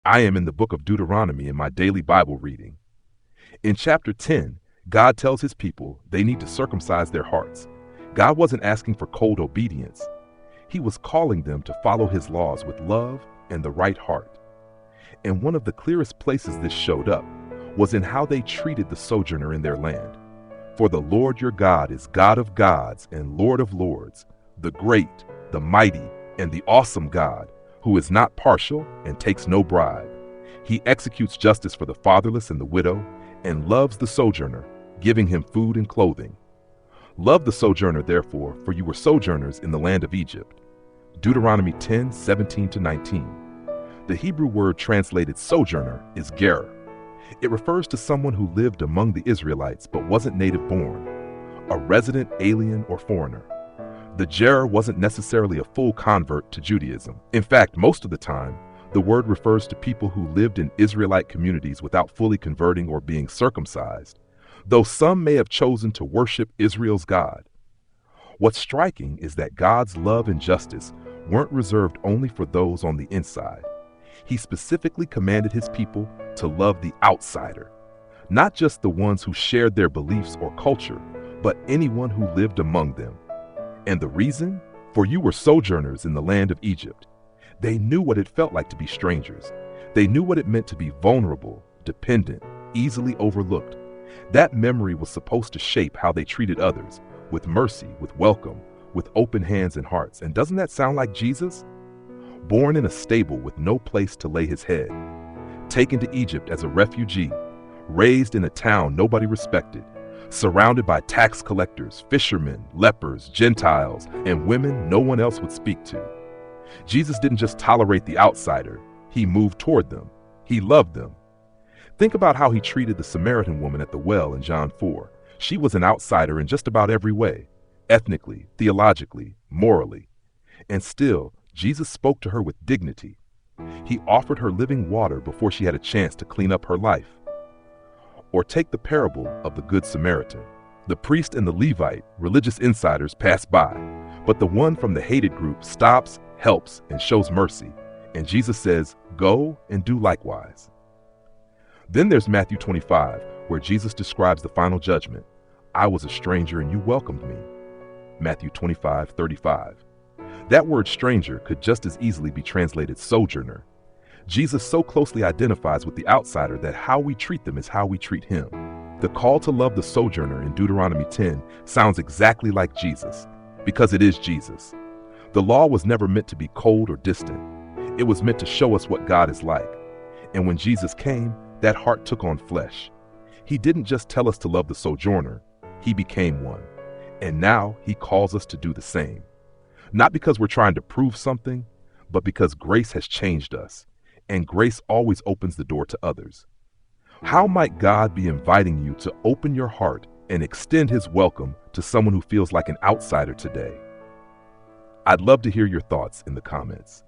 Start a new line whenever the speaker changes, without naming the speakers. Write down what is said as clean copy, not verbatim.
I am in the book of Deuteronomy in my daily Bible reading. In chapter 10, God tells his people they need to circumcise their hearts. God wasn't asking for cold obedience. He was calling them to follow his laws with love and the right heart. And one of the clearest places this showed up was in how they treated the sojourner in their land. For the Lord your God is God of gods and Lord of lords, the great, the mighty, and the awesome God, who is not partial and takes no bribe. He executes justice for the fatherless and the widow, and loves the sojourner, giving him food and clothing. Love the sojourner, therefore, for you were sojourners in the land of Egypt. Deuteronomy 10:17-19. The Hebrew word translated sojourner is ger. It refers to someone who lived among the Israelites but wasn't native born, a resident alien or foreigner. The ger wasn't necessarily a full convert to Judaism. In fact, most of the time, the word refers to people who lived in Israelite communities without fully converting or being circumcised, though some may have chosen to worship Israel's God. What's striking is that God's love and justice weren't reserved only for those on the inside. He specifically commanded his people to love the outsider, not just the ones who shared their beliefs or culture, but anyone who lived among them. And the reason? For you were sojourners in the land of Egypt. They knew what it felt like to be strangers. They knew what it meant to be vulnerable, dependent, easily overlooked. That memory was supposed to shape how they treated others, with mercy, with welcome, with open hands and hearts. And doesn't that sound like Jesus? Born in a stable with no place to lay his head, taken to Egypt as a refugee, raised in a town nobody respected, surrounded by tax collectors, fishermen, lepers, Gentiles, and women no one else would speak to. Jesus didn't just tolerate the outsider, he moved toward them. He loved them. Think about how he treated the Samaritan woman at the well in John 4. She was an outsider in just about every way, ethnically, theologically, morally. And still, Jesus spoke to her with dignity. He offered her living water before she had a chance to clean up her life. Or take the parable of the Good Samaritan. The priest and the Levite, religious insiders, pass by, but the one from the hated group stops, helps, and shows mercy. And Jesus says, "Go and do likewise." Then there's Matthew 25, where Jesus describes the final judgment. I was a stranger and you welcomed me. Matthew 25:35. That word stranger could just as easily be translated sojourner. Jesus so closely identifies with the outsider that how we treat them is how we treat him. The call to love the sojourner in Deuteronomy 10 sounds exactly like Jesus, because it is Jesus. The law was never meant to be cold or distant. It was meant to show us what God is like. And when Jesus came, that heart took on flesh. He didn't just tell us to love the sojourner, he became one. And now he calls us to do the same. Not because we're trying to prove something, but because grace has changed us, and grace always opens the door to others. How might God be inviting you to open your heart and extend his welcome to someone who feels like an outsider today? I'd love to hear your thoughts in the comments.